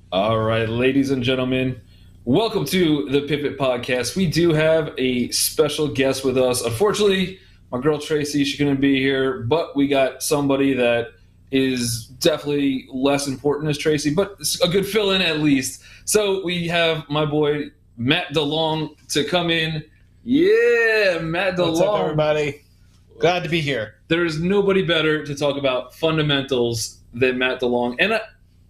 All right, ladies and gentlemen, welcome to the Pivot Podcast. We do have a special guest with us. Unfortunately, my girl Tracy, she couldn't be here, but we got somebody that is definitely less important as Tracy, but it's a good fill-in at least. So we have my boy Matt DeLong to come in. Yeah, Matt DeLong. What's up, everybody? Glad to be here. There is nobody better to talk about fundamentals than Matt DeLong. And a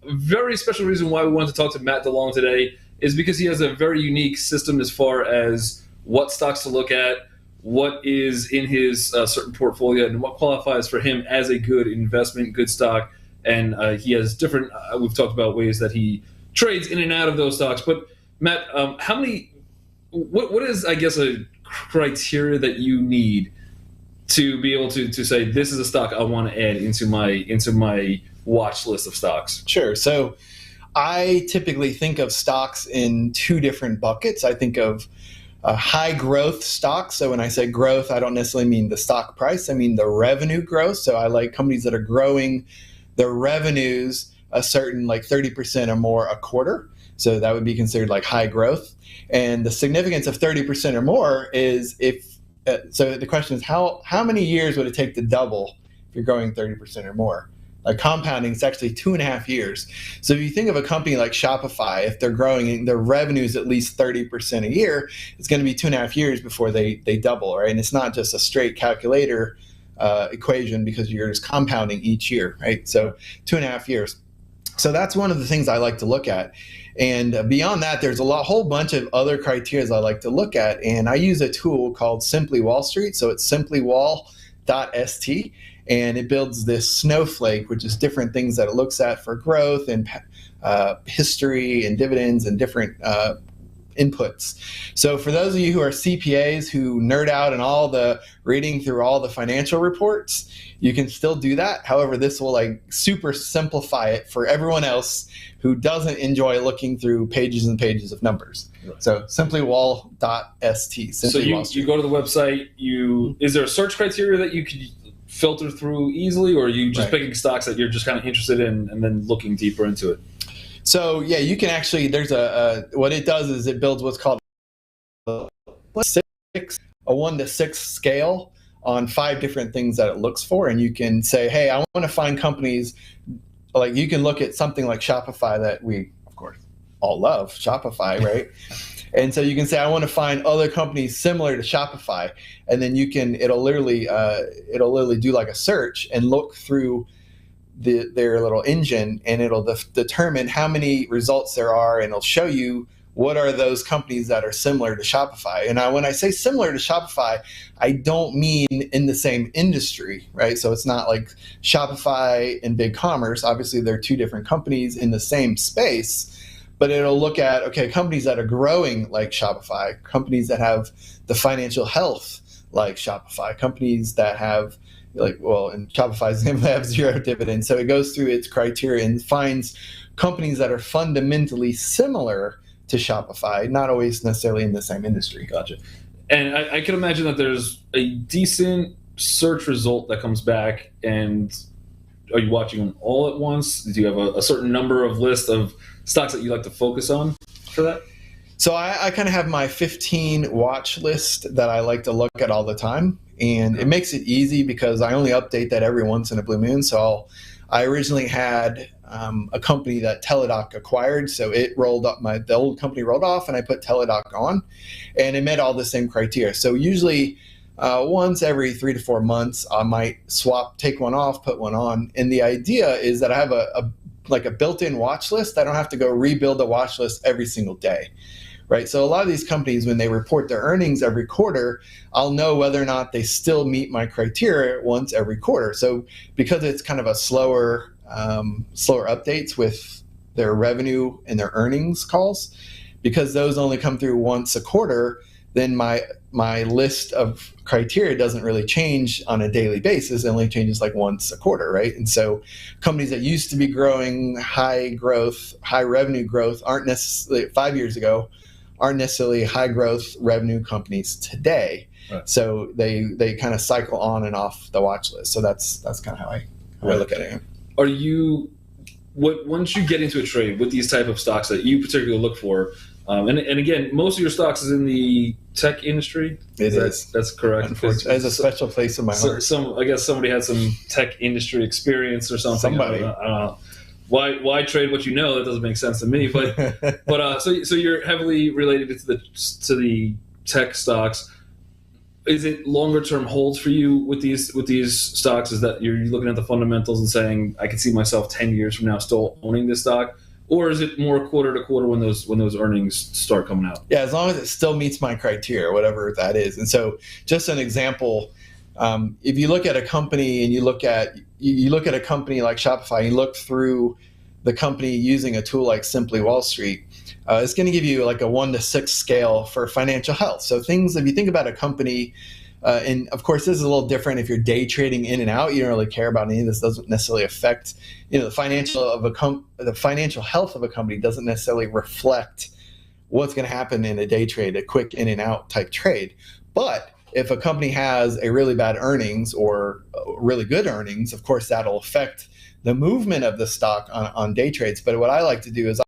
very special reason why we want to talk to Matt DeLong today is because he has a very unique system as far as what stocks to look at, what is in his certain portfolio, and what qualifies for him as a good investment, good stock. And he has different, we've talked about ways that he trades in and out of those stocks. But Matt, what is, I guess, a criteria that you need to be able to say this is a stock I want to add into my watch list of stocks? Sure. So I typically think of stocks in two different buckets. I think of high growth stocks. So when I say growth, I don't necessarily mean the stock price. I mean the revenue growth. So I like companies that are growing their revenues a certain like 30% or more a quarter. So that would be considered like high growth. And the significance of 30% or more is so the question is how many years would it take to double if you're growing 30% or more? Like compounding is actually 2.5 years. So if you think of a company like Shopify, if they're growing their revenues at least 30% a year, it's going to be 2.5 years before they double, right? And it's not just a straight calculator equation because you're just compounding each year, right? So 2.5 years. So that's one of the things I like to look at. And beyond that, there's a whole bunch of other criteria I like to look at. And I use a tool called Simply Wall Street. So it's simplywall.st. And it builds this snowflake, which is different things that it looks at for growth and history and dividends and different inputs. So for those of you who are CPAs who nerd out and all the reading through all the financial reports, you can still do that. However, this will like super simplify it for everyone else who doesn't enjoy looking through pages and pages of numbers. Right. So simplywall.st. So you go to the website, is there a search criteria that you could filter through easily, or are you just picking stocks that you're just kind of interested in and then looking deeper into it? So yeah, you can actually, there's what it does is it builds what's called a 1 to 6 scale on 5 different things that it looks for. And you can say, hey, I want to find companies, like you can look at something like Shopify that we, of course, all love Shopify, right? And so you can say, I want to find other companies similar to Shopify. And then it'll literally do like a search and look through their little engine, and it'll determine how many results there are, and it'll show you what are those companies that are similar to Shopify. And when I say similar to Shopify, I don't mean in the same industry, right? So it's not like Shopify and BigCommerce. Obviously, they're two different companies in the same space, but it'll look at, okay, companies that are growing like Shopify, companies that have the financial health like Shopify, companies that have and Shopify's going to have 0 dividends. So it goes through its criteria and finds companies that are fundamentally similar to Shopify, not always necessarily in the same industry. Gotcha. And I can imagine that there's a decent search result that comes back. And are you watching them all at once? Do you have a certain number of list of stocks that you like to focus on for that? So I kind of have my 15 watch list that I like to look at all the time. And it makes it easy because I only update that every once in a blue moon. So I originally had a company that Teladoc acquired. So it rolled up, the old company rolled off, and I put Teladoc on, and it met all the same criteria. So usually once every 3 to 4 months, I might take one off, put one on. And the idea is that I have a built-in watch list. I don't have to go rebuild the watch list every single day. Right. So a lot of these companies, when they report their earnings every quarter, I'll know whether or not they still meet my criteria once every quarter. So because it's kind of a slower updates with their revenue and their earnings calls, because those only come through once a quarter, then my list of criteria doesn't really change on a daily basis. It only changes like once a quarter, right? And so companies that used to be growing high revenue growth aren't necessarily 5 years ago, aren't necessarily high growth revenue companies today. Right. So they kind of cycle on and off the watch list. So that's kind of how I look at it. Are you once you get into a trade with these type of stocks that you particularly look for, and again, most of your stocks is in the tech industry. That's correct. Unfortunately, it's a special place in my heart. I guess somebody had some tech industry experience or something. Somebody. I don't know. Why trade what you know? That doesn't make sense to me. But so you're heavily related to the tech stocks. Is it longer term holds for you with these stocks? Is that you're looking at the fundamentals and saying, I can see myself 10 years from now still owning this stock? Or is it more quarter to quarter when those earnings start coming out? Yeah, as long as it still meets my criteria, whatever that is. And so, just an example, if you look at a company and you look at a company like Shopify, you look through the company using a tool like Simply Wall Street, it's going to give you like a 1 to 6 scale for financial health. So if you think about a company, and of course this is a little different if you're day trading in and out, you don't really care about any of this. Doesn't necessarily affect, the financial health of a company doesn't necessarily reflect what's going to happen in a day trade, a quick in and out type trade. But if a company has a really bad earnings or really good earnings, of course that'll affect the movement of the stock on day trades. But what I like to do is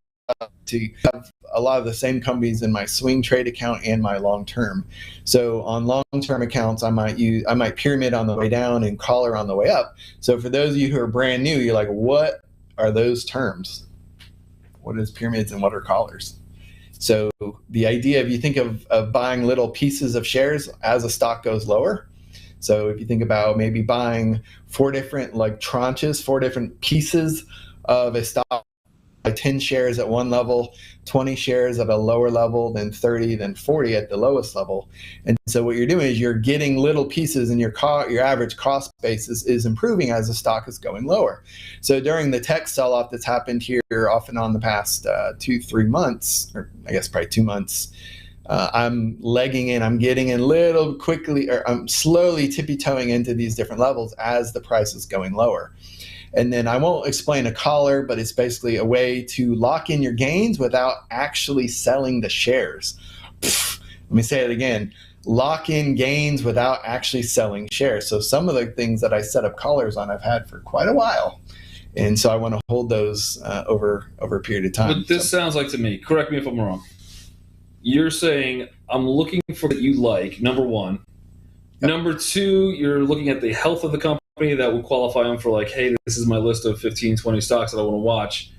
to have a lot of the same companies in my swing trade account and my long term. So on long term accounts, I might pyramid on the way down and collar on the way up. So for those of you who are brand new, you're like, what are those terms? What is pyramids and what are collars? So the idea, if you think of buying little pieces of shares as a stock goes lower. So if you think about maybe buying 4 different tranches, 4 different pieces of a stock, like 10 shares at one level, 20 shares at a lower level, then 30, then 40 at the lowest level. And so what you're doing is you're getting little pieces, and your average cost basis is improving as the stock is going lower. So during the tech sell-off that's happened here off and on the past 2-3 months, or I guess probably 2 months, I'm legging in, I'm getting in little quickly, or I'm slowly tippy-toeing into these different levels as the price is going lower. And then I won't explain a collar, but it's basically a way to lock in your gains without actually selling the shares. Let me say it again. Lock in gains without actually selling shares. So some of the things that I set up collars on, I've had for quite a while. And so I want to hold those over a period of time. But this sounds like to me, correct me if I'm wrong, you're saying I'm looking for what you like, number one. Yep. Number two, you're looking at the health of the company that would qualify them for hey, this is my list of 15, 20 stocks that I want to watch.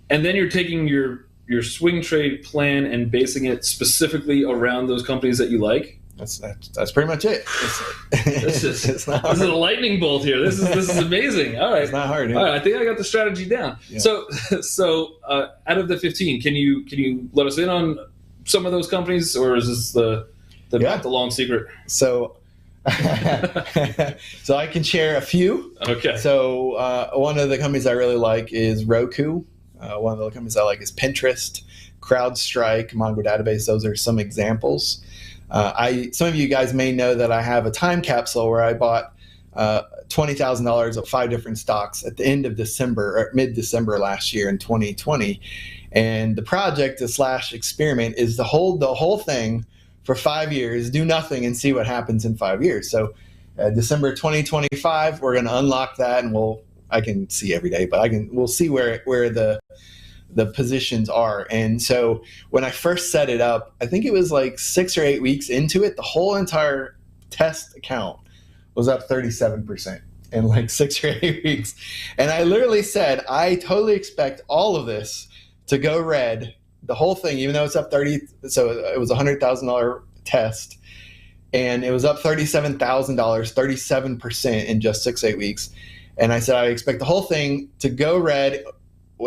And then you're taking your swing trade plan and basing it specifically around those companies that you like. That's pretty much it. This is a lightning bolt here. This is amazing. All right. It's not hard. All right. I think I got the strategy down. Yeah. So out of the 15, can you let us in on some of those companies, or is this the long secret? So I can share a few. Okay. So one of the companies I really like is Roku. One of the companies I like is Pinterest, CrowdStrike, MongoDB. Those are some examples. Some of you guys may know that I have a time capsule where I bought $20,000 of 5 different stocks at the end of December or mid-December last year in 2020. And the project, / experiment, is to hold the whole thing for 5 years, do nothing, and see what happens in 5 years. So December 2025, we're going to unlock that, and I can see every day, but we'll see where the positions are. And so when I first set it up, I think it was 6 or 8 weeks into it, the whole entire test account was up 37% in 6 or 8 weeks. And I literally said, I totally expect all of this to go red, the whole thing, even though it's up 30. So it was a $100,000 test, and it was up $37,000, 37% in just 6-8 weeks. And I said, I expect the whole thing to go red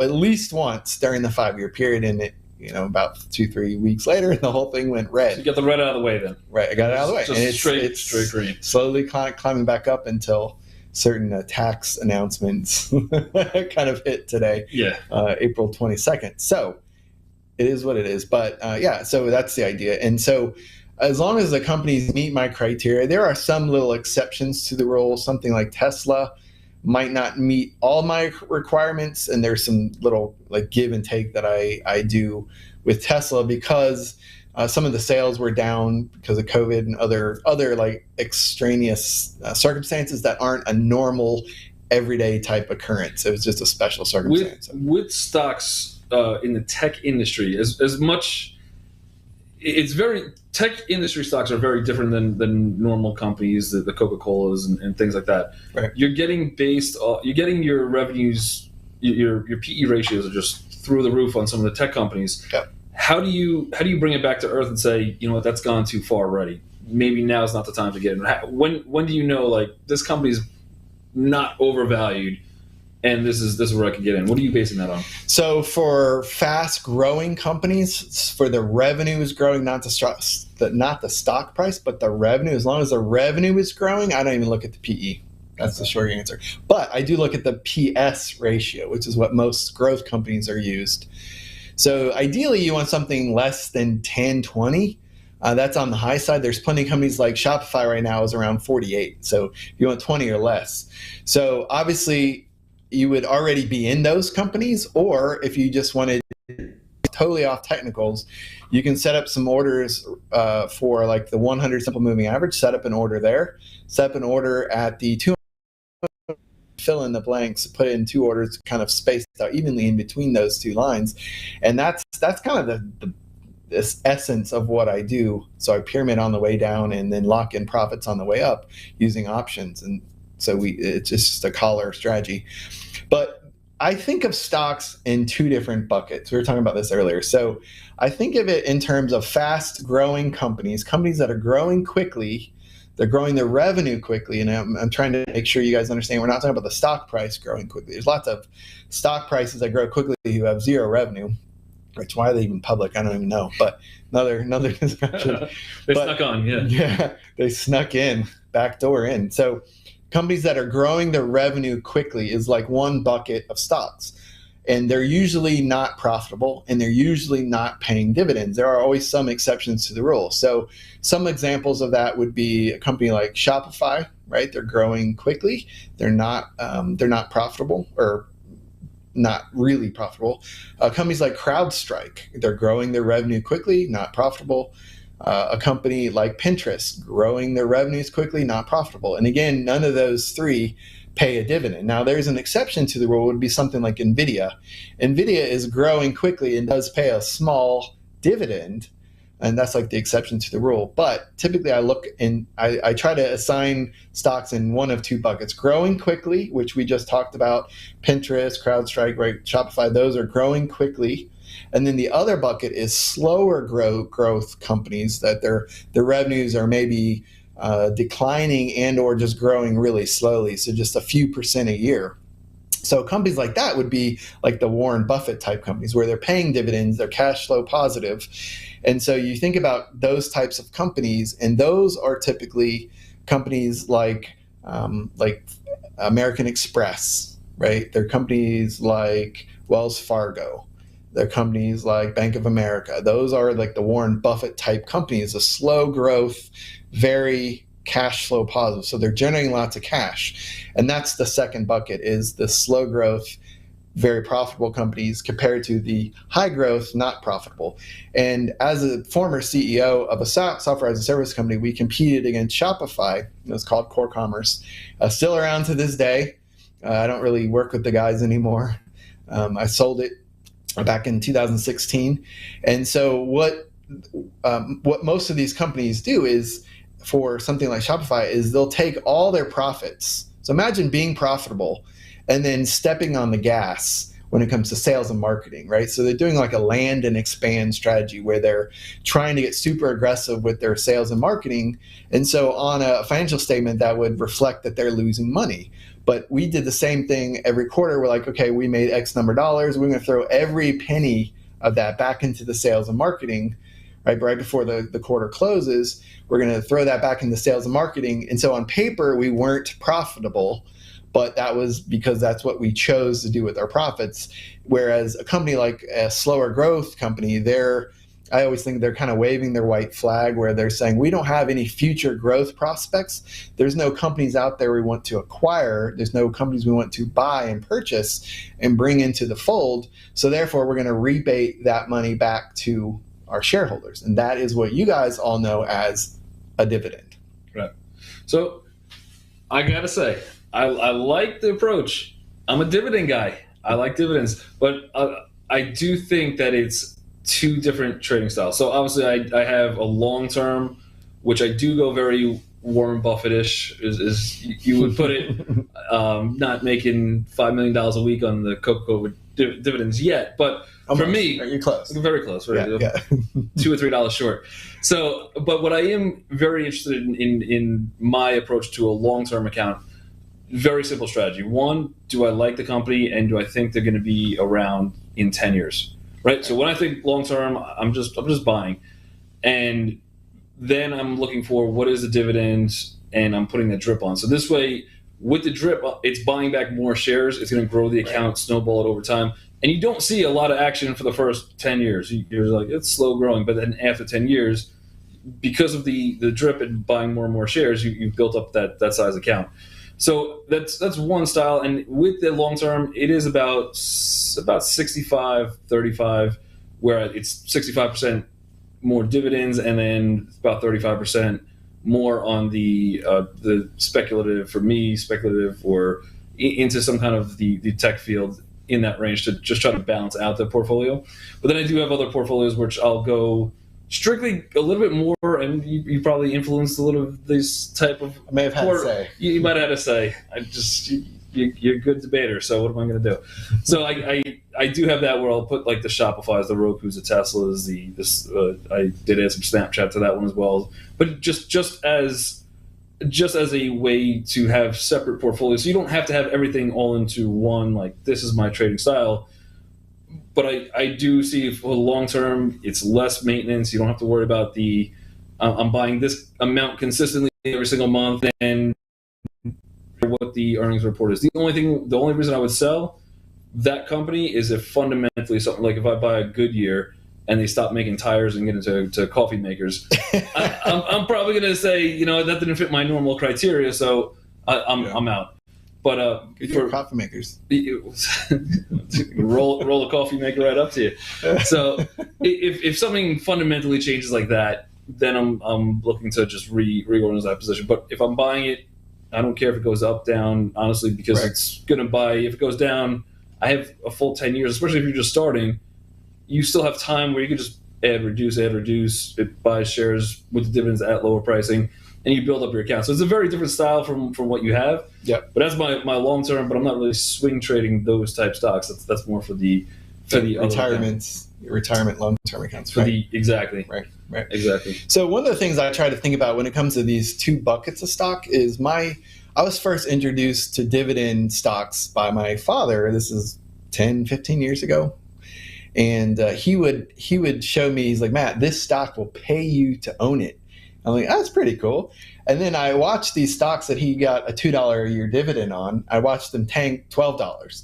at least once during the 5-year period. And it, about 2-3 weeks later, the whole thing went red. So you got the red out of the way then. Right, I got it out of the way. Just and it's straight green. Slowly climbing back up until certain tax announcements kind of hit today, April 22nd. So it is what it is. But so that's the idea. And so as long as the companies meet my criteria, there are some little exceptions to the rule. Something like Tesla might not meet all my requirements, and there's some little give and take that I do with Tesla because some of the sales were down because of COVID and other extraneous circumstances that aren't a normal everyday type occurrence. It was just a special circumstance. With stocks in the tech industry, as much, it's very, tech industry stocks are very different than normal companies, the Coca-Colas and things like that. Right. You're getting your revenues, your PE ratios are just through the roof on some of the tech companies. Yep. How do you bring it back to earth and say, you know what, that's gone too far already? Maybe now is not the time to get in. When do you know, like, this company's not overvalued and this is where I can get in? What are you basing that on? So for fast growing companies, for the revenue is growing, not the stock price, but the revenue. As long as the revenue is growing, I don't even look at the PE. That's the short answer. But I do look at the PS ratio, which is what most growth companies are used. So ideally, you want something less than 10, 20. That's on the high side. There's plenty of companies like Shopify right now is around 48. So you want 20 or less. So obviously, you would already be in those companies, or if you just wanted totally off technicals, you can set up some orders for like the 100 simple moving average, set up an order there, set up an order at the 200, fill in the blanks, put in two orders kind of spaced out evenly in between those two lines. And that's kind of this essence of what I do. So I pyramid on the way down and then lock in profits on the way up using options. And so it's just a collar strategy. But I think of stocks in two different buckets. We were talking about this earlier. So I think of it in terms of fast growing companies that are growing quickly. They're growing their revenue quickly. And I'm trying to make sure you guys understand, we're not talking about the stock price growing quickly. There's lots of stock prices that grow quickly who have zero revenue. Which, why are they even public? I don't even know. But another discussion. Snuck on, yeah. Yeah, they snuck in, backdoor in. So companies that are growing their revenue quickly is like one bucket of stocks. And they're usually not profitable, and they're usually not paying dividends. There are always some exceptions to the rule. So some examples of that would be a company like Shopify, right? They're growing quickly. They're not profitable, or not really profitable. Companies like CrowdStrike, they're growing their revenue quickly, not profitable. A company like Pinterest, growing their revenues quickly, not profitable. And again, none of those three pay a dividend. Now, there's an exception to the rule. It would be something like NVIDIA. NVIDIA is growing quickly and does pay a small dividend, and that's like the exception to the rule. But typically I try to assign stocks in one of two buckets. Growing quickly, which we just talked about, Pinterest, CrowdStrike, right, Shopify, those are growing quickly. And then the other bucket is slower growth companies that their revenues are maybe declining and or just growing really slowly, so just a few percent a year. So companies like that would be like the Warren Buffett type companies where they're paying dividends, they're cash flow positive. And so you think about those types of companies, and those are typically companies like American Express, right? They're companies like Wells Fargo. They're companies like Bank of America. Those are like the Warren Buffett type companies, a slow growth, very cash flow positive. So they're generating lots of cash. And that's the second bucket, is the slow growth, very profitable companies compared to the high growth, not profitable. And as a former CEO of a software as a service company, we competed against Shopify. It was called Core Commerce. Still around to this day. I don't really work with the guys anymore. I sold it back in 2016. And so what most of these companies do is, for something like Shopify, is they'll take all their profits. So imagine being profitable and then stepping on the gas when it comes to sales and marketing, right? So they're doing like a land and expand strategy where they're trying to get super aggressive with their sales and marketing. And so on a financial statement, that would reflect that they're losing money. But we did the same thing every quarter. We're like, okay, we made X number of dollars. We're going to throw every penny of that back into the sales and marketing, right before the quarter closes. We're going to throw that back into sales and marketing. And so on paper, we weren't profitable, but that was because that's what we chose to do with our profits. Whereas a company like a slower growth company, I always think they're kind of waving their white flag where they're saying, we don't have any future growth prospects. There's no companies out there we want to acquire. There's no companies we want to buy and purchase and bring into the fold. So therefore, we're going to rebate that money back to our shareholders. And that is what you guys all know as a dividend. Right. So I got to say, I like the approach. I'm a dividend guy. I like dividends, but I do think that it's two different trading styles. So obviously, I have a long term, which I do go very Warren Buffett-ish, is you would put it. Not making $5 million a week on the Coca-Cola dividends yet, but Almost. for me, You're close. Very close, right? Yeah. $2 or $3 short. So, but what I am very interested in my approach to a long-term account, very simple strategy. One, do I like the company, and do I think they're going to be around in 10 years? Right. So when I think long-term, I'm just buying, and then I'm looking for what is the dividend, and I'm putting the drip on. So this way, with the drip, it's buying back more shares. It's going to grow the account, snowball it over time. And you don't see a lot of action for the first 10 years. You're like, it's slow growing. But then after 10 years, because of the drip and buying more and more shares, you've built up that size account. So that's one style. And with the long term, it is about 65-35, where it's 65% more dividends, and then about 35% more on the speculative, for me, speculative or into some kind of the tech field in that range, to just try to balance out the portfolio. But then I do have other portfolios which I'll go strictly a little bit more, and you probably influenced a little of this type of. I may have had to say. You might have had to say. You're a good debater, so what am I going to do? So I do have that where I'll put like the Shopify's, the Roku's, the Teslas, I did add some Snapchat to that one as well. But just as a way to have separate portfolios, so you don't have to have everything all into one. Like, this is my trading style. But I do see for the long term, it's less maintenance. You don't have to worry about I'm buying this amount consistently every single month, and what the earnings report is. The only reason I would sell that company is if fundamentally something, like if I buy a Goodyear and they stop making tires and get into coffee makers, I'm probably going to say, that didn't fit my normal criteria, so I'm out. But for coffee makers, roll a coffee maker right up to you. So if something fundamentally changes like that, then I'm looking to just reorganize that position. But if I'm buying it, I don't care if it goes up, down, honestly, because it's going to buy. If it goes down, I have a full 10 years, especially if you're just starting. You still have time where you can just add, reduce. It buys shares with the dividends at lower pricing, and you build up your account. So it's a very different style from what you have. Yeah. But that's my long term. But I'm not really swing trading those type stocks. That's more for the retirement long term accounts. Exactly. Right. Exactly. So one of the things I try to think about when it comes to these two buckets of stock is I was first introduced to dividend stocks by my father. This is 10, 15 years ago. And he would show me, he's like, Matt, this stock will pay you to own it. I'm like, that's pretty cool. And then I watched these stocks that he got a $2 a year dividend on. I watched them tank $12.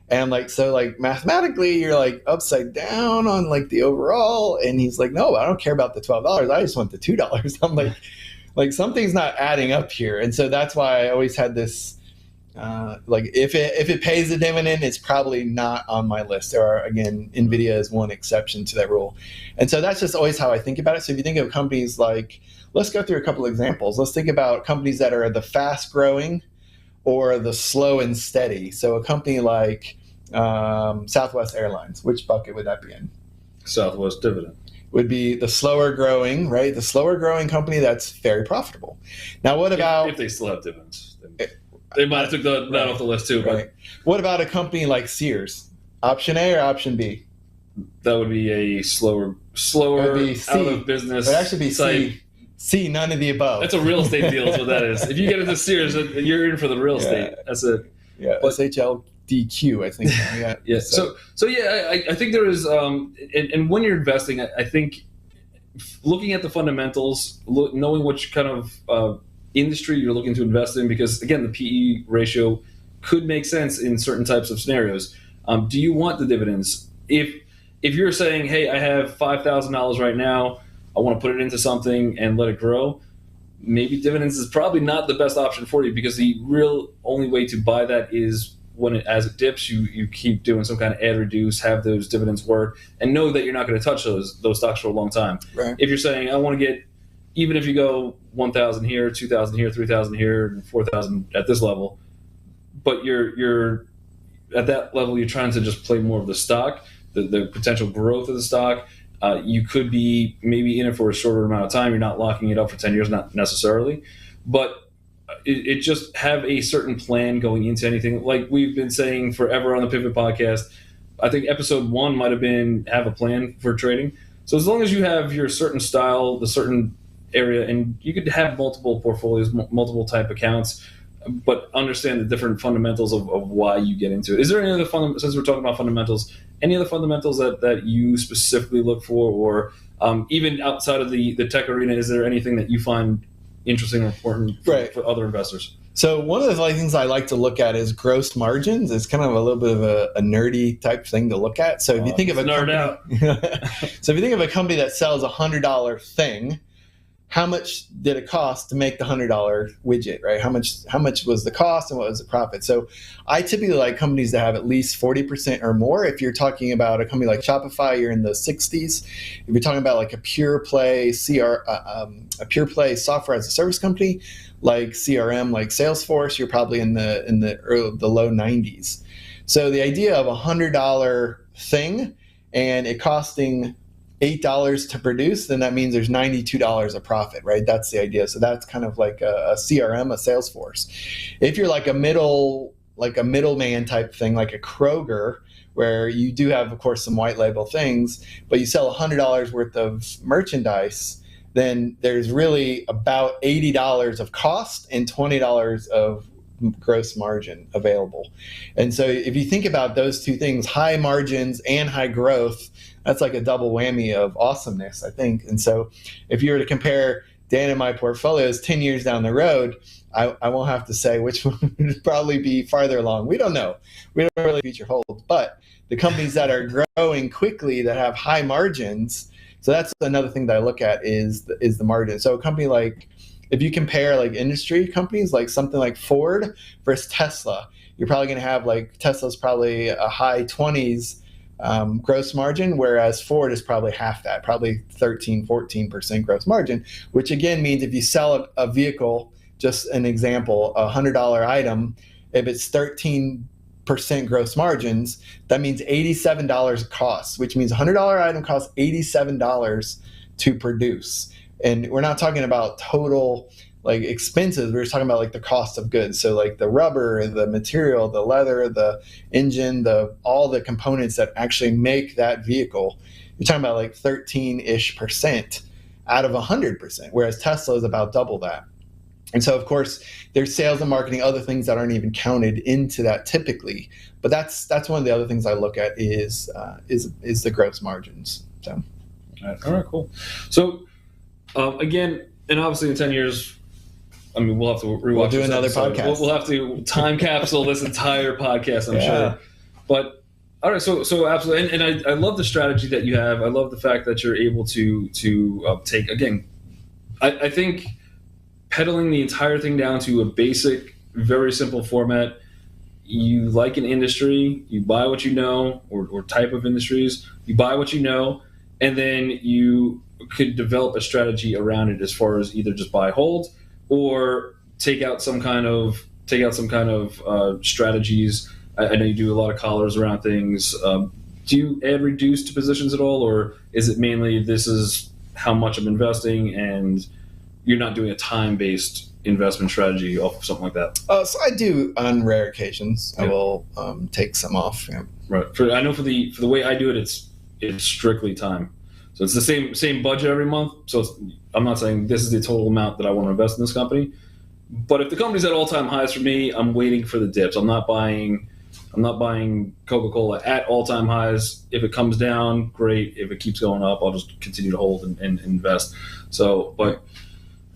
And mathematically, you're like upside down on like the overall. And he's like, no, I don't care about the $12. I just want the $2. I'm like something's not adding up here. And so that's why I always had this, if it pays a dividend, it's probably not on my list. There are, again, NVIDIA is one exception to that rule. And so that's just always how I think about it. So if you think of companies let's go through a couple examples. Let's think about companies that are the fast growing or the slow and steady. So a company like Southwest Airlines, which bucket would that be in? Southwest dividend. Would be the slower growing, right? The slower growing company that's very profitable. Now, what about... If they still have dividends. They might have took that off the list too. Right. But what about a company like Sears? Option A or option B? That would be a slower out of business. It would actually be C, none of the above. That's a real estate deal is what that is. If you get into Sears, you're in for the real estate. That's it. Yeah, SHLDQ, I think. Yeah. Yeah. So I think there is, and when you're investing, I think looking at the fundamentals, knowing which kind of industry you're looking to invest in, because again, the PE ratio could make sense in certain types of scenarios. Do you want the dividends? If you're saying, hey, I have $5,000 right now, I want to put it into something and let it grow, maybe dividends is probably not the best option for you, because the real only way to buy that is as it dips, you keep doing some kind of add reduce, have those dividends work, and know that you're not going to touch those stocks for a long time. Right. If you're saying, I want to get, even if you go 1,000 here, 2,000 here, 3,000 here, and 4,000 at this level, but you're at that level, you're trying to just play more of the stock, the potential growth of the stock. You could be maybe in it for a shorter amount of time. You're not locking it up for 10 years, not necessarily, but it just have a certain plan going into anything. Like we've been saying forever on the Pivot podcast, I think episode 1 might have been have a plan for trading. So as long as you have your certain style, the certain area, and you could have multiple portfolios, multiple type accounts, but understand the different fundamentals of why you get into it. Is there any other since we're talking about fundamentals, any other fundamentals that you specifically look for, or even outside of the tech arena, is there anything that you find interesting or important for other investors? So one of the things I like to look at is gross margins. It's kind of a little bit of a nerdy type thing to look at. So if you think of a company, so if you think of a company that sells $100 thing, how much did it cost to make the $100 widget, right? How much was the cost and what was the profit? So I typically like companies that have at least 40% or more. If you're talking about a company like Shopify, you're in the 60s. If you're talking about like a pure play software as a service company, like CRM, like Salesforce, you're probably in the low 90s. So the idea of a $100 thing and it costing $8 to produce, then that means there's $92 of profit, right? That's the idea. So that's kind of like a CRM, a Salesforce. If you're like a middleman type thing, like a Kroger, where you do have, of course, some white label things, but you sell $100 worth of merchandise, then there's really about $80 of cost and $20 of gross margin available. And so if you think about those two things, high margins and high growth, that's like a double whammy of awesomeness, I think. And so if you were to compare Dan and my portfolios 10 years down the road, I won't have to say which one would probably be farther along. We don't know. We don't really future hold. But the companies that are growing quickly, that have high margins, so that's another thing that I look at is the margin. So a company like, if you compare like industry companies, like something like Ford versus Tesla, you're probably going to have like Tesla's probably a high 20s gross margin, whereas Ford is probably half that, probably 13-14% gross margin, which again means if you sell a vehicle, just an example, a $100 item, if it's 13% gross margins, that means $87 costs, which means a $100 item costs $87 to produce. And we're not talking about total like expenses. We're just talking about like the cost of goods. So like the rubber, the material, the leather, the engine, all the components that actually make that vehicle. You're talking about like 13-ish% out of 100%, whereas Tesla is about double that. And so of course there's sales and marketing, other things that aren't even counted into that typically. But that's one of the other things I look at is the gross margins. So. All right, cool. So again, and obviously in 10 years, I mean, we'll have to rewatch. We'll do another podcast. We'll have to time capsule this entire podcast, I'm sure. But all right, so absolutely, and I love the strategy that you have. I love the fact that you're able to take again. I think peddling the entire thing down to a basic, very simple format. You like an industry, you buy what you know, or type of industries. You buy what you know, and then you could develop a strategy around it as far as either just buy, hold, or take out some kind of strategies. I know you do a lot of collars around things. Do you add reduce to positions at all, or is it mainly this is how much I'm investing and you're not doing a time-based investment strategy off of something like that? So I do on rare occasions. Yeah. I will take some off. Yeah. Right. I know for the way I do it, it's strictly time. So it's the same budget every month. So I'm not saying this is the total amount that I want to invest in this company. But if the company's at all-time highs for me, I'm waiting for the dips. I'm not buying Coca-Cola at all-time highs. If it comes down, great. If it keeps going up, I'll just continue to hold and invest. So, but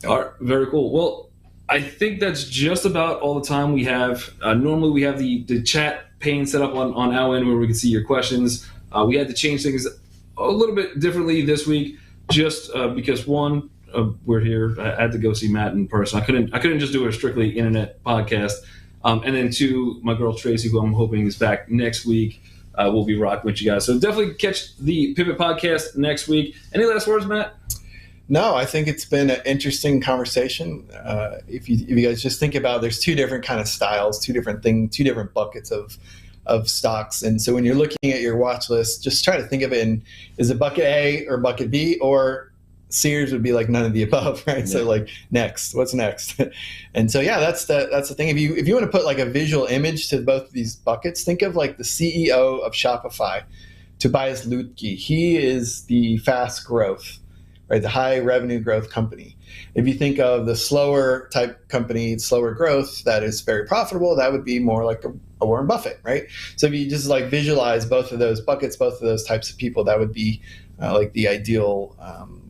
all right, very cool. Well, I think that's just about all the time we have. Normally we have the chat pane set up on our end where we can see your questions. We had to change things a little bit differently this week, just because one, we're here. I had to go see Matt in person. I couldn't just do a strictly internet podcast. And then two, my girl Tracy, who I'm hoping is back next week, will be rocking with you guys. So definitely catch the Pivot podcast next week. Any last words, Matt? No, I think it's been an interesting conversation. If you guys just think about, there's two different kind of styles, two different things, two different buckets of stocks. And so when you're looking at your watch list, just try to think of it in, is it bucket A or bucket B, or Sears would be like none of the above, right? Yeah. So like next, what's next? And so, yeah, that's the thing. If you want to put like a visual image to both of these buckets, think of like the CEO of Shopify, Tobias Lutke. He is the fast growth, right? The high revenue growth company. If you think of the slower type company, slower growth, that is very profitable, that would be more like a Warren Buffett, right? So if you just like visualize both of those buckets, both of those types of people, that would be like the ideal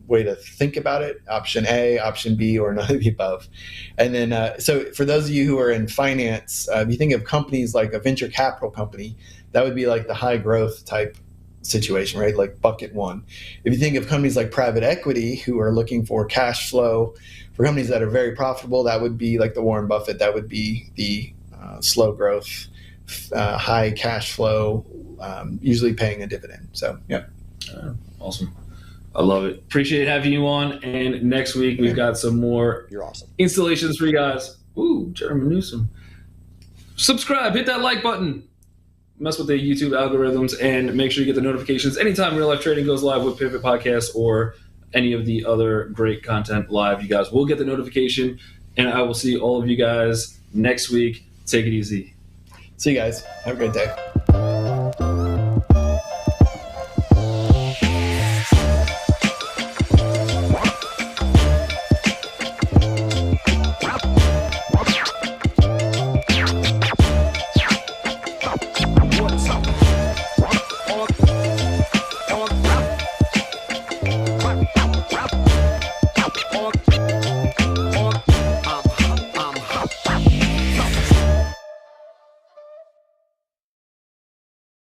way to think about it. Option A, option B, or none of the above. And then, so for those of you who are in finance, if you think of companies like a venture capital company, that would be like the high growth type situation, right? Like bucket one. If you think of companies like private equity who are looking for cash flow, for companies that are very profitable, that would be like the Warren Buffett. That would be the slow growth, high cash flow, usually paying a dividend. So, yeah. Awesome. I love it. Appreciate having you on. And next week, we've got some more You're awesome. Installations for you guys. Ooh, Jerremy Newsome. Subscribe, hit that like button. Mess with the YouTube algorithms, and make sure you get the notifications anytime Real Life Trading goes live with Pivot Podcast or any of the other great content live. You guys will get the notification, and I will see all of you guys next week. Take it easy. See you guys. Have a great day.